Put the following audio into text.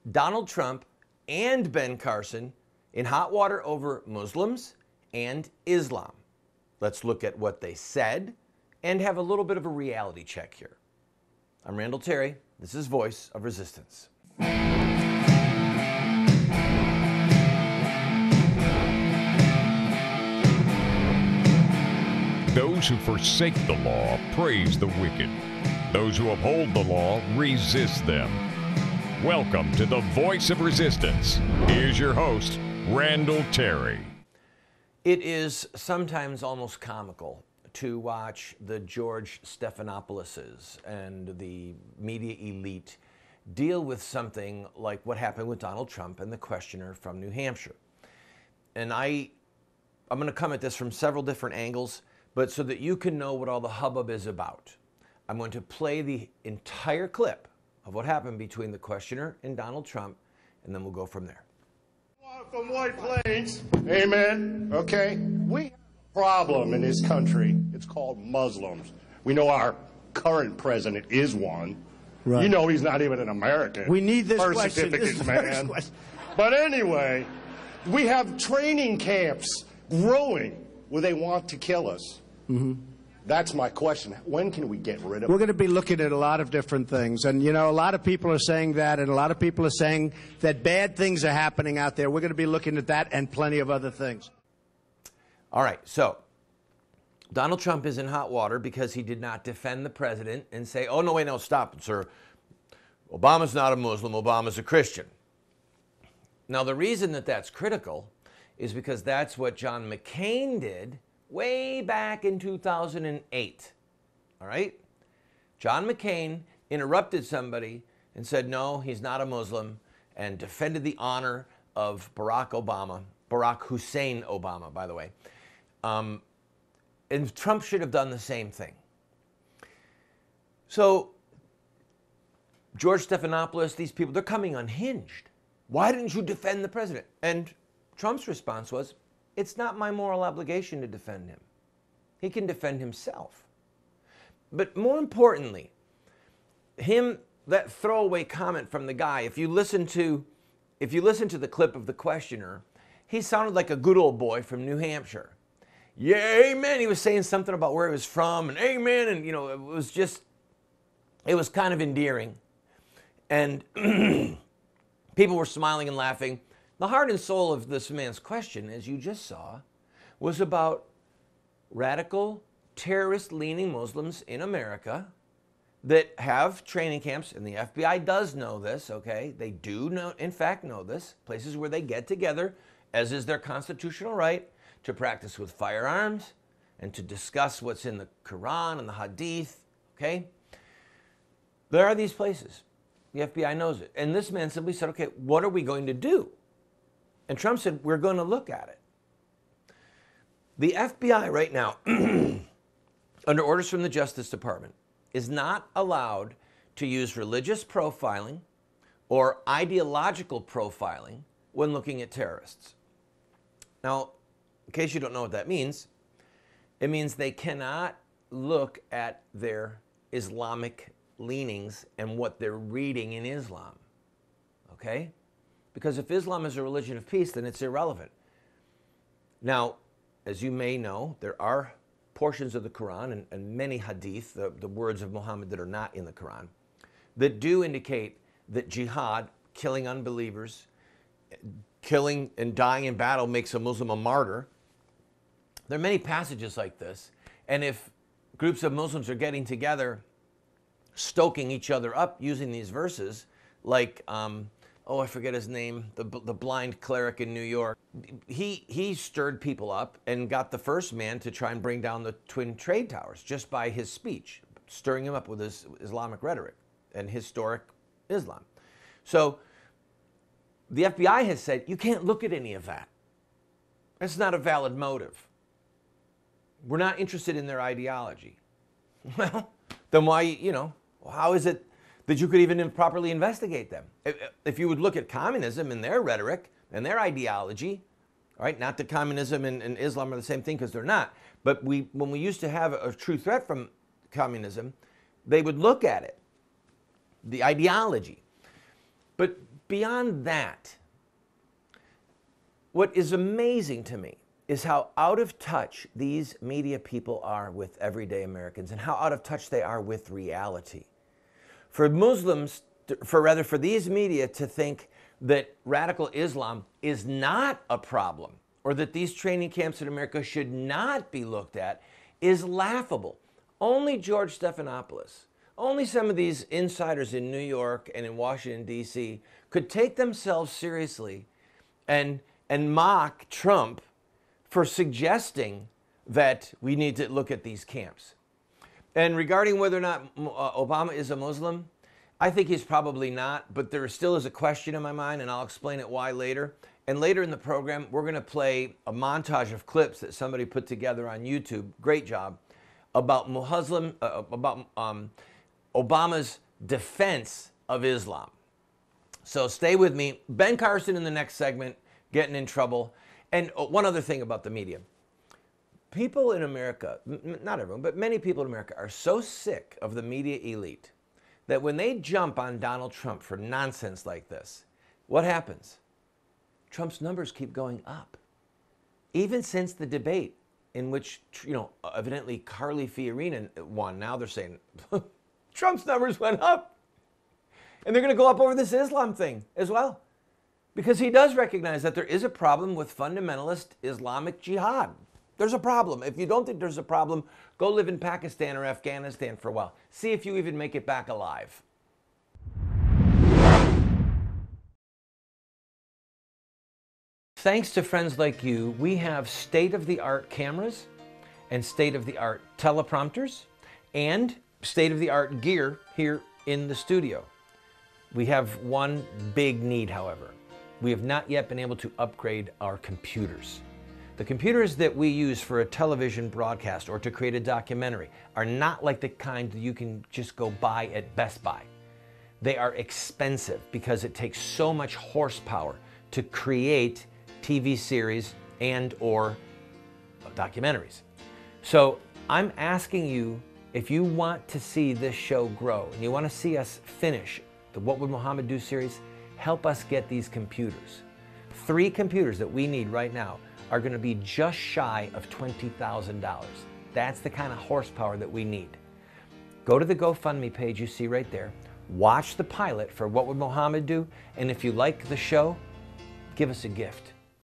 Donald Trump and Ben Carson in hot water over Muslims and Islam. Let's look at what they said and have a little bit of a reality check here. I'm Randall Terry. This is Voice of Resistance. Those who forsake the law praise the wicked. Those who uphold the law resist them. Welcome to the Voice of Resistance. Here's your host, Randall Terry. It is sometimes almost comical to watch the George Stephanopoulos and the media elite deal with something like what happened with Donald Trump and the questioner from New Hampshire. And I'm going to come at this from several different angles, but so that you can know what all the hubbub is about. I'm going to play the entire clip of what happened between the questioner and Donald Trump, and then we'll go from there. From White Plains, amen, okay? We have a problem in this country. It's called Muslims. We know our current president is one. Right. You know he's not even an American. We need this birth question. certificate, This man. question. But anyway, we have training camps growing where they want to kill us. Mm-hmm. That's my question. When can we get rid of We're it? going to be looking at a lot of different things. And, you know, a lot of people are saying that, and a lot of people are saying that bad things are happening out there. We're going to be looking at that and plenty of other things. All right, so Donald Trump is in hot water because he did not defend the president and say, oh, no, wait, no, stop, sir. Obama's not a Muslim, Obama's a Christian. Now, the reason that that's critical is because that's what John McCain did way back in 2008, all right? John McCain interrupted somebody and said, no, he's not a Muslim, and defended the honor of Barack Obama, Barack Hussein Obama, by the way. And Trump should have done the same thing. So George Stephanopoulos, these people, they're coming unhinged. Why didn't you defend the president? And Trump's response was, it's not my moral obligation to defend him. He can defend himself. But more importantly, that throwaway comment from the guy, if you listen to the clip of the questioner, he sounded like a good old boy from New Hampshire. Yeah, amen. He was saying something about where he was from, and amen, and you know, it was kind of endearing. And people were smiling and laughing. The heart and soul of this man's question, as you just saw, was about radical, terrorist-leaning Muslims in America that have training camps, and the FBI does know this, okay? They do know, in fact, know this, places where they get together, as is their constitutional right, to practice with firearms and to discuss what's in the Quran and the Hadith, okay? There are these places. The FBI knows it. And this man simply said, okay, what are we going to do? And Trump said, we're going to look at it. The FBI right now, under orders from the Justice Department, is not allowed to use religious profiling or ideological profiling when looking at terrorists. Now, in case you don't know what that means, it means they cannot look at their Islamic leanings and what they're reading in Islam, okay? Because if Islam is a religion of peace, then it's irrelevant. Now, as you may know, there are portions of the Quran and many hadith, the words of Muhammad that are not in the Quran, that do indicate that jihad, killing unbelievers, killing and dying in battle makes a Muslim a martyr. There are many passages like this. And if groups of Muslims are getting together, stoking each other up using these verses, like, I forget his name, the blind cleric in New York. He stirred people up and got the first man to try and bring down the Twin Trade Towers just by his speech, stirring him up with his Islamic rhetoric and historic Islam. So the FBI has said, you can't look at any of that. That's not a valid motive. We're not interested in their ideology. Well, then why, how is it that you could even properly investigate them? If you would look at communism and their rhetoric and their ideology, all right, not that communism and Islam are the same thing, because they're not, but when we used to have a true threat from communism, they would look at it, the ideology. But beyond that, what is amazing to me is how out of touch these media people are with everyday Americans and how out of touch they are with reality. For Muslims, for these media to think that radical Islam is not a problem or that these training camps in America should not be looked at is laughable. Only George Stephanopoulos, only some of these insiders in New York and in Washington, D.C. could take themselves seriously and mock Trump for suggesting that we need to look at these camps. And regarding whether or not Obama is a Muslim, I think he's probably not, but there still is a question in my mind, and I'll explain it why later. And later in the program, we're going to play a montage of clips that somebody put together on YouTube, great job, about Obama's defense of Islam. So stay with me. Ben Carson in the next segment, getting in trouble. And one other thing about the media. People in America, not everyone, but many people in America are so sick of the media elite that when they jump on Donald Trump for nonsense like this, what happens? Trump's numbers keep going up. Even since the debate in which, evidently Carly Fiorina won, now they're saying Trump's numbers went up. And they're going to go up over this Islam thing as well. Because he does recognize that there is a problem with fundamentalist Islamic jihad. There's a problem. If you don't think there's a problem, go live in Pakistan or Afghanistan for a while. See if you even make it back alive. Thanks to friends like you, we have state-of-the-art cameras and state-of-the-art teleprompters and state-of-the-art gear here in the studio. We have one big need, however. We have not yet been able to upgrade our computers. The computers that we use for a television broadcast or to create a documentary are not like the kind that you can just go buy at Best Buy. They are expensive because it takes so much horsepower to create TV series and or documentaries. So I'm asking you, if you want to see this show grow and you want to see us finish the What Would Muhammad Do series, help us get these computers. 3 computers that we need right now are going to be just shy of $20,000. That's the kind of horsepower that we need. Go to the GoFundMe page you see right there. Watch the pilot for What Would Muhammad Do? And if you like the show, give us a gift.